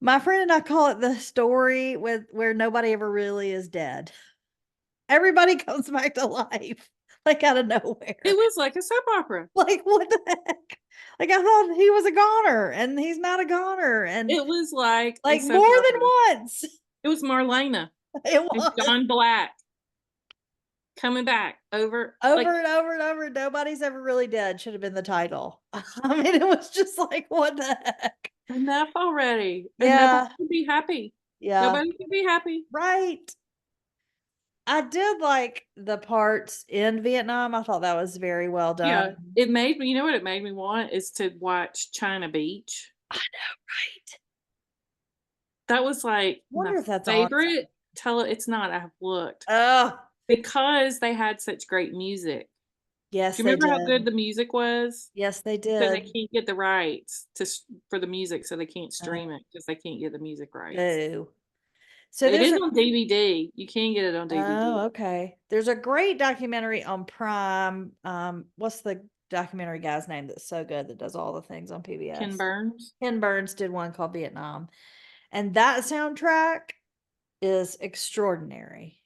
My friend and I call it the story with where nobody ever really is dead. Everybody comes back to life like out of It nowhere. was like a soap opera. Like what the heck? Like I thought he was a goner and he's not a goner and It was like a like soap more than opera. once. It was Marlena It and was John Black coming back over. over Like, and over and over. Nobody's ever really dead should have been the title. I mean, it was just like, what the heck? enough already. And nobody Yeah. can be happy. Yeah. Nobody can be happy. Right. I did like the parts in Vietnam. I thought that was very well Yeah. done. It made me, you know what it made me want is to watch China Beach. I know, right? That was like my Wonder if that's on favorite. something. It's not. I have looked Oh, because they had such great music. yes, Do you they remember how good did. the music was? Yes, they So they did. can't get the rights for the music, so they can't Uh, stream it because they can't get the music rights. boo. So It there's is a on DVD. You can get it on DVD. oh, okay. There's a great documentary on Prime. What's the documentary guy's name that's so good that does all the things on Ken PBS? Burns. Ken Burns did one called Vietnam. And that soundtrack is extraordinary.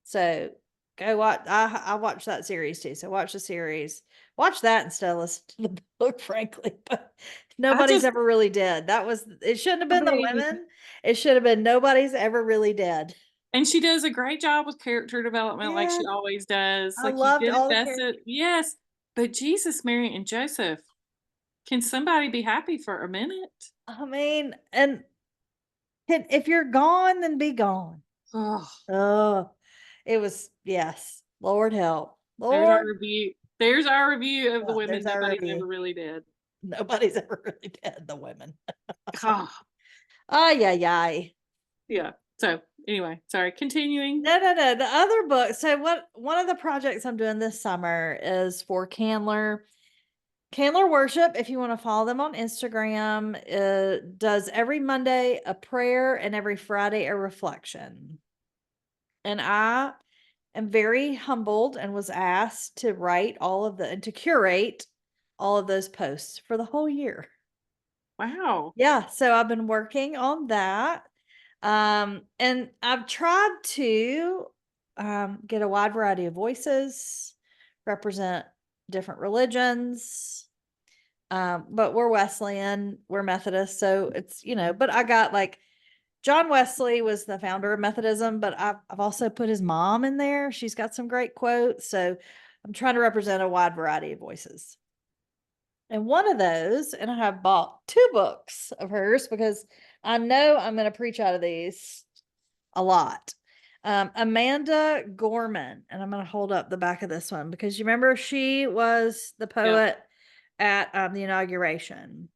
So go watch. I watched that series too. So watch the series. Watch that instead of listen to the book, frankly. But I nobody's just, ever really dead. That was it. Shouldn't have I been the mean, women. It should have been nobody's ever really dead. and she does a great job with character development, like Yeah, she always does. I Like you loved get all the invested, characters. yes. But Jesus, Mary, and Joseph, can somebody be happy for a minute? I mean, and if you're gone, then be gone. Oh, Oh, it was yes. Lord help. there's our Lord, review. There's our review of the women there's our nobody's review. ever really did. Nobody's ever really dead. The women. Oh, Ay, ay, ay. yeah. So anyway, sorry. Continuing. No, no, no. The other book. So what one of the projects I'm doing this summer is for Candler. Candler Worship, if you want to follow them on Instagram, does every Monday a prayer and every Friday a reflection. And I am very humbled and was asked to write and to curate all of those posts for the whole year. Wow. Yeah, so I've been working on that. And I've tried to get a wide variety of voices, represent different religions. But we're Wesleyan, we're Methodist, so it's, but I got like John Wesley was the founder of Methodism, but I've also put his mom in there. She's got some great quotes. So I'm trying to represent a wide variety of voices. And one of those, and I have bought 2 books of hers because I know I'm going to preach out of these a lot. Amanda Gorman, and I'm going to hold up the back of this one because you remember she was the Yep. poet at the inauguration.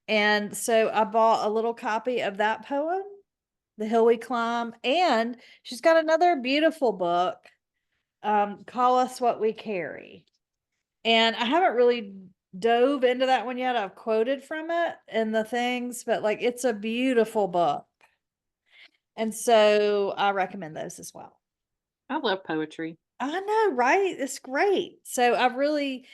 And so I bought a little copy of that poem, The Hill We Climb, and she's got another beautiful book, Call Us What We Carry. And I haven't really dove into that one yet. I've quoted from it and the things, but like it's a beautiful book. And so I recommend those as well. I love poetry. I know, right? It's great. So I've really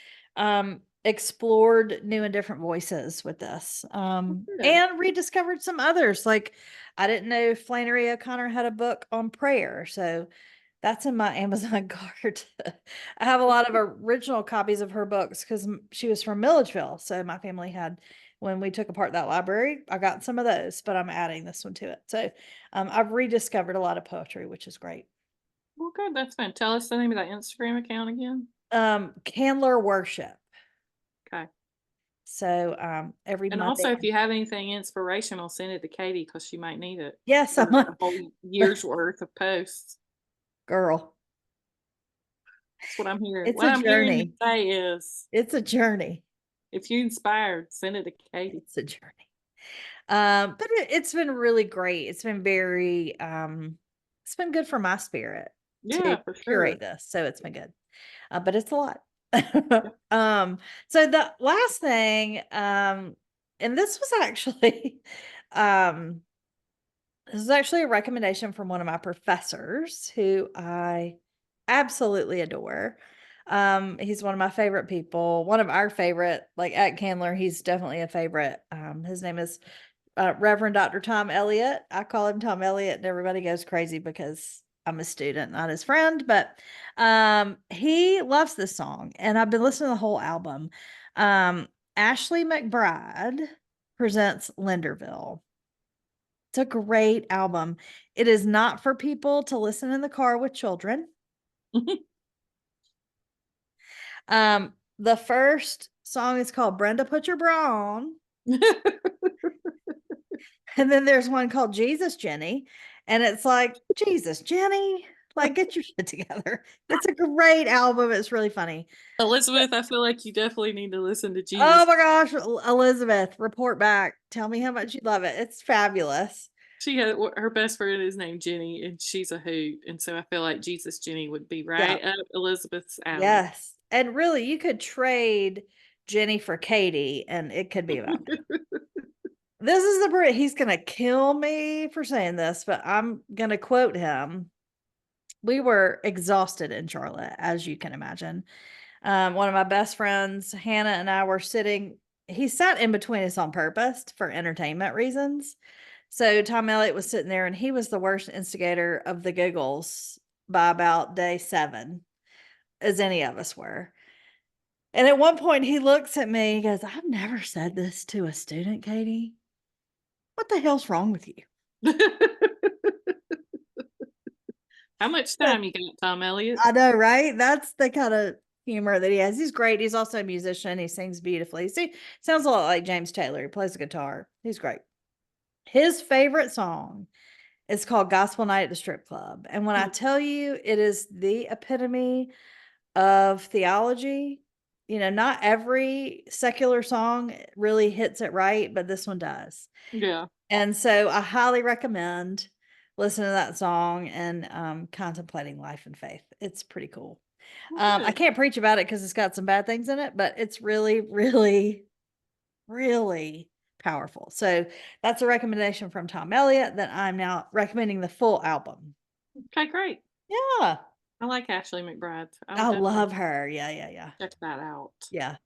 explored new and different voices with this. Good. And rediscovered some others. Like I didn't know Flannery O'Connor had a book on prayer. So that's in my Amazon cart. I have a lot of original copies of her books because she was from Milledgeville. So my family had, when we took apart that library, I got some of those, but I'm adding this one to it. So I've rediscovered a lot of poetry, which is great. Well, good. That's fun. Tell us the name of that Instagram account again. Candler Worship. Okay. So every And Monday. also, if you have anything inspirational, send it to Katie because she might need it Yes, I'm for a a whole year's worth of posts. girl. That's what I'm hearing. It's What a I'm hearing you journey. say is, It's a journey. if you're inspired, send it to Katie. It's a journey. But it's been really great. It's been very it's been good for my spirit to Yeah, for curate sure. this. So it's been good. But it's a lot. Yep. So the last thing, and this was actually um this is actually a recommendation from one of my professors who I absolutely adore. He's one of my favorite people, one of our favorite, like at Candler, he's definitely a favorite. His name is Reverend Dr. Tom Elliott. I call him Tom Elliott, and everybody goes crazy because I'm a student, not his friend. But he loves this song, and I've been listening to the whole album. Ashley McBryde presents Linderville. It's a great album. It is not for people to listen in the car with children. The first song is called Brenda Put Your Bra On. And then there's one called Jesus Jenny. And it's like, Jesus Jenny, like get your shit together. It's a great album. It's really funny. Elizabeth, I feel like you definitely need to listen to Oh Jesus. my gosh, Elizabeth, report back. Tell me how much you love it. It's fabulous. She had her best friend is named Jenny, and she's a hoot. And so I feel like Jesus Jenny would be Yeah. right up Elizabeth's alley. Yes. And really, you could trade Jenny for Katie, and it could be about this is the Brit. He's gonna kill me for saying this, but I'm gonna quote him. We were exhausted in Charlotte, as you can imagine. One of my best friends, Hannah, and I were sitting. He sat in between us on purpose for entertainment reasons. So Tom Elliott was sitting there, and he was the worst instigator of the giggles by about day 7, as any of us were. And at one point, he looks at me. He goes, "I've never said this to a student, Katie. What the hell's wrong with you?" How much But time you got, Tom Elliott? I know, right? That's the kind of humor that he has. He's great. He's also a musician. He sings beautifully. See, sounds a lot like James Taylor. He plays the guitar. He's great. His favorite song is called Gospel Night at the Strip Club. And when I tell you it is the epitome of theology, not every secular song really hits it right, but this one does. Yeah. And so I highly recommend listening to that song and contemplating life and faith. It's pretty cool. Well, I good. can't preach about it because it's got some bad things in it, but it's really, really, really powerful. So that's a recommendation from Tom Elliott that I'm now recommending the full album. Okay, great. Yeah. I like Ashley McBryde. I will I definitely love her. Yeah, yeah, yeah. check that out. Yeah.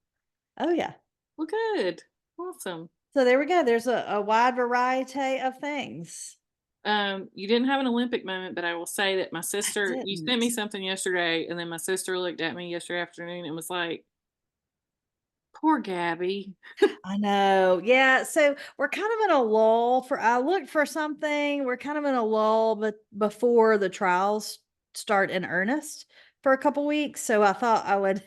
Oh, yeah. Well, good. Awesome. So there we go. There's a wide variety of things. You didn't have an Olympic moment, but I will say that my I sister, you sent me didn't. something yesterday, and then my sister looked at me yesterday afternoon and was like, poor Gabby. I know. Yeah. So we're kind of in a lull I looked for something. We're kind of in a lull, but before the trials start in earnest for a couple weeks. So I thought I would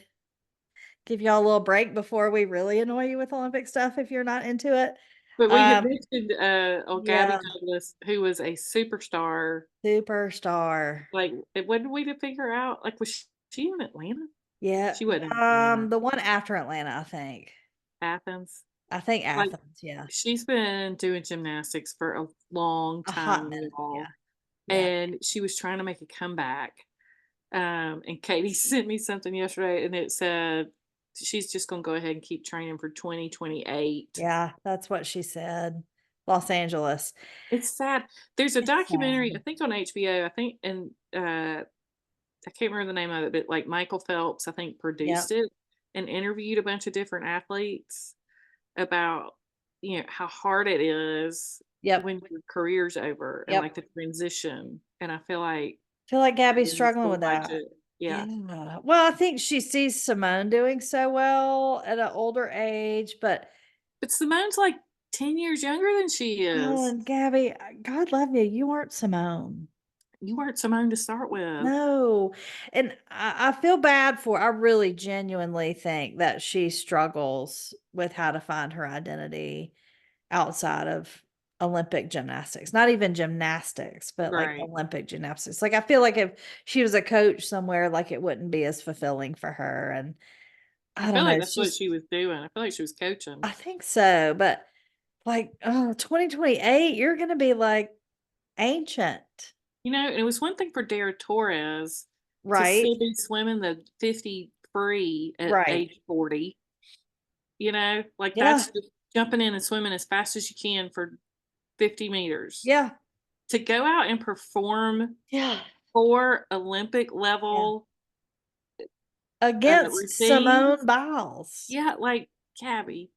give y'all a little break before we really annoy you with Olympic stuff if you're not into it. But we had Um, mentioned, Gabby yeah, Douglas, who was a superstar. superstar. Like, when did we to figure out? Like, was she in Atlanta? Yeah, She wasn't in Atlanta. the one after Atlanta, I think. Athens. I think Like, Athens, yeah. she's been doing gymnastics for a long A hot time, minute, yeah, y'all, yeah. and she was trying to make a comeback. And Katie sent me something yesterday, and it said she's just gonna go ahead and keep training for 2028. Yeah, that's what she said. Los Angeles. It's sad. There's a It's documentary, I sad. think on HBO, I think, and I can't remember the name of it, but like Michael Phelps, I think, produced Yep, it and interviewed a bunch of different athletes about, how hard it is yep, when your career's over and like yep. the transition. And I feel like Feel like Gabby's Gabby needs struggling to with watch that. it. Yeah. Yeah. Well, I think she sees Simone doing so well at an older age, but But Simone's like 10 years younger than she oh, is. and Gabby, God love you. You aren't Simone. You weren't Simone to start with. No. And I feel bad for I really genuinely think that she struggles with how to find her identity outside of Olympic gymnastics. Not even gymnastics, but like Right. Olympic gymnastics. Like I feel like if she was a coach somewhere, like it wouldn't be as fulfilling for her. And I I feel don't like know. that's what she was doing. I feel like she was coaching. I think so, but like, oh, 2028, you're gonna be like ancient, And it was one thing for Dara Torres to right? still be swimming the 50 free at Right. age 40. Like Yeah. that's just jumping in and swimming as fast as you can for 50 meters. Yeah. To go out and perform Yeah. for Olympic Yeah. level Against Simone routines, Biles. yeah, like Gabby.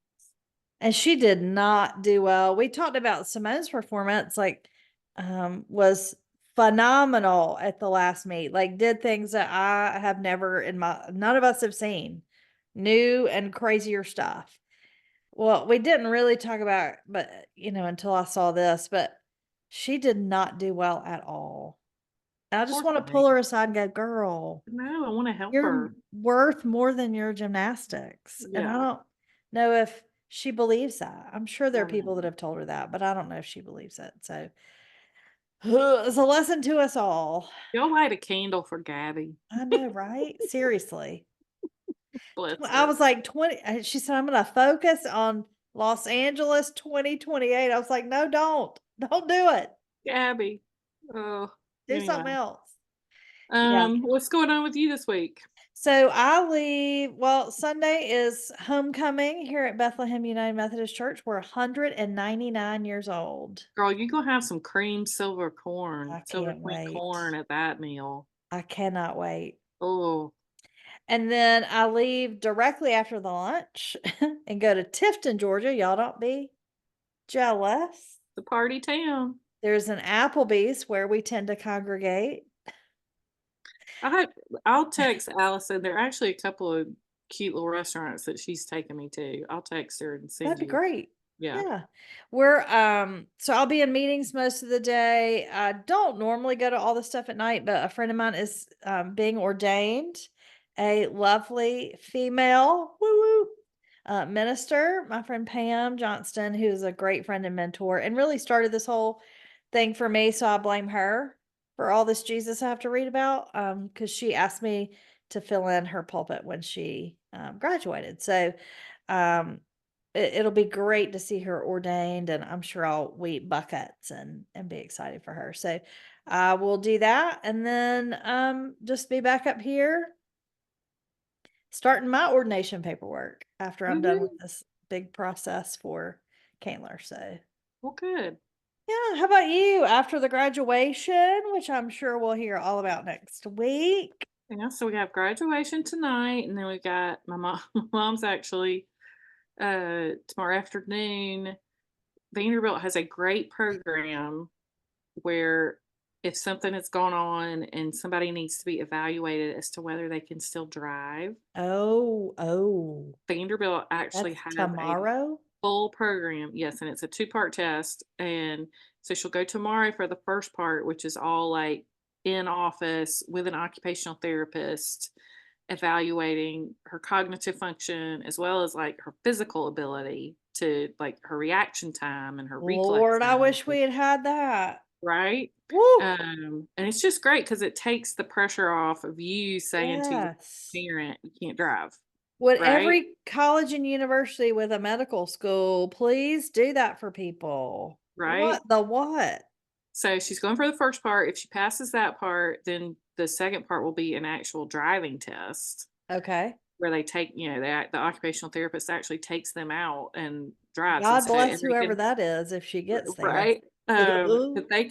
And she did not do well. We talked about Simone's performance, like, was phenomenal at the last meet. Like, did things that I have never in my none of us have seen. New and crazier stuff. Well, we didn't really talk about but, until I saw this, but she did not do well at all. And I just Poor wanna thing. pull her aside and go, "Girl, No, I want to help you're her. worth more than your gymnastics." And I Yeah, don't know if she believes that. I'm sure there are I people that know. have told her that, but I don't know if she believes it. So, it's a lesson to us all. Y'all light a candle for Gabby. I know, right? Seriously. Bless I her. was like 20 she said, "I'm gonna focus on Los Angeles 2028." I was like, "No, don't. Don't do it. Gabby. Oh, Do anyway. something else." Yeah. What's going on with you this week? So I leave Sunday is homecoming here at Bethlehem United Methodist Church. We're 199 years old. Girl, you gonna have some cream I Silver can't Queen corn wait. at that meal. I cannot wait. Oh, And then I leave directly after the lunch and go to Tifton, Georgia. Y'all don't be jealous. the party town. There's an Applebee's where we tend to congregate. I I'll text Allison. There are actually a couple of cute little restaurants that she's taking me to. I'll text her and That'd send be you. great. Yeah. Yeah. We're so I'll be in meetings most of the day. I don't normally go to all the stuff at night, but a friend of mine is being ordained, a lovely female woo woo minister, my friend Pam Johnston, who's a great friend and mentor, and really started this whole thing for me. So I blame her for all this Jesus I have to read about. Because she asked me to fill in her pulpit when she graduated. So um it'll be great to see her ordained, and I'm sure I'll weep buckets and be excited for her. So I will do that, and then just be back up here starting my ordination paperwork after I'm done with Woo-hoo. this big process for Candler. So Well, good. yeah, how about you after the graduation, which I'm sure we'll hear all about next week? Yeah, so we have graduation tonight, and then we got my mom. My mom's actually tomorrow afternoon. Vanderbilt has a great program where if something has gone on and somebody needs to be evaluated as to whether they can still drive, Oh, Vanderbilt actually that's have a tomorrow. full program. Yes, and it's a two-part test. And so she'll go tomorrow for the first part, which is all like in office with an occupational therapist. evaluating her cognitive function as well as like her physical ability to like her reaction time and her Lord, I reflexes, wish we had had that. right? Woo! And it's just great because it takes the pressure off of you saying to your Yes. parent, you can't drive, Would right? every college and university with a medical school please do that for people? Right. What the what? So she's going for the first part. If she passes that part, then the second part will be an actual driving test Okay. where they take, the occupational therapist actually takes them out and drives. And God so, and bless they whoever can, that is if she gets there. right. But they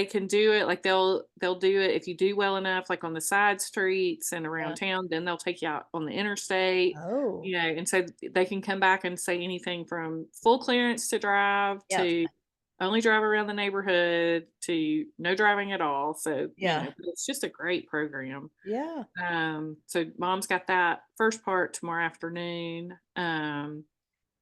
can do it. Like they'll do it if you do well enough, like on the side streets and around Yeah. town, then they'll take you out on the interstate, Oh. and so they can come back and say anything from full clearance to drive Yes. to only drive around the neighborhood to no driving at all. So, Yeah. but it's just a great program. Yeah. So mom's got that first part tomorrow afternoon. How's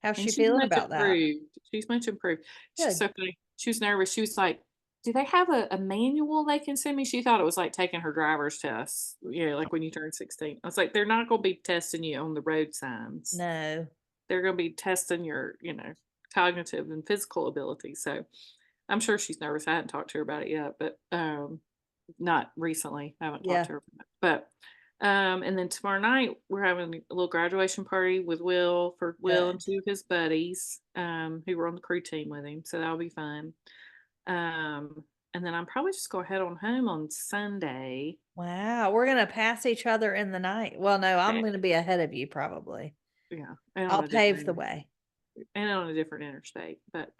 And she she's feeling much about that? improved. She's much improved. She's Good. so funny. She was nervous. She was like, "Do they have a manual they can send me?" She thought it was like taking her driver's test, like when you turn 16. I was like, "They're not gonna be testing you on the road signs. No. They're gonna be testing your, cognitive and physical ability." So I'm sure she's nervous. I hadn't talked to her about it yet, but not recently. I haven't talked Yeah. to her about it. But and then tomorrow night we're having a little graduation party with Will and Good. two of his buddies, who were on the crew team with him. So that'll be fun. And then I'm probably just gonna head on home on Sunday. Wow. We're gonna pass each other in the night. Well, no, I'm eh, gonna be ahead of you probably. Yeah, and on I'll a pave the different way. interstate. But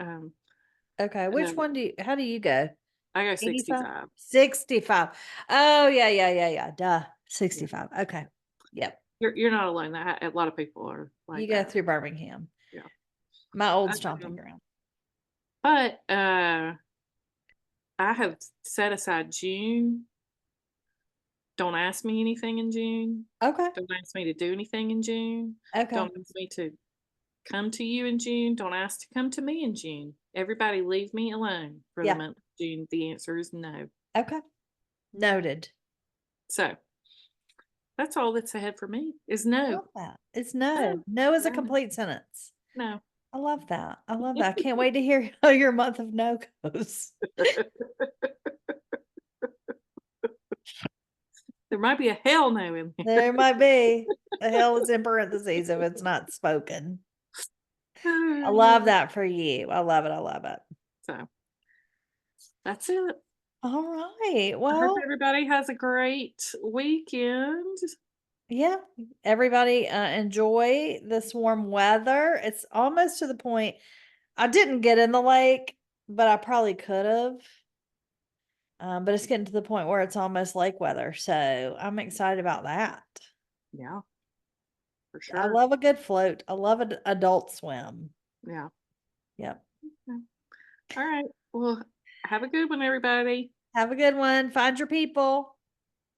Okay. uh, Which one how do you go? I go 85? 65. 65. Oh, yeah, yeah, yeah, yeah. Duh. Yeah, 65. Okay. Yep. you're not alone. That a lot of people are You like go that. through Birmingham, Yeah. my old stomping Um, ground. but I have set aside June. Don't ask me anything in June. Okay. Don't ask me to do anything in June. Okay. Don't ask me to come to you in June. Don't ask to come to me in June. Everybody leave me alone for the Yeah. month of June. The answer is no. Okay. Noted. So that's all that's ahead for me is I no. love that. It's no. No. No is a No. complete sentence. No. I love that. I love that. I can't wait to hear how your month of no goes. There might be a hell no in There might be. The hell is in parentheses if it's not spoken. I love there. that for you. I love it. I love it. So that's it. All right. I hope Well, everybody has a great weekend. yeah, everybody enjoy this warm weather. It's almost to the point I didn't get in the lake, but I probably could have. But it's getting to the point where it's almost lake weather. So I'm excited about that. Yeah, for I sure. love a good float. I love an adult swim. Yeah. Yep. Okay. All right. Well, have a good one, everybody. Have a good one. Find your people.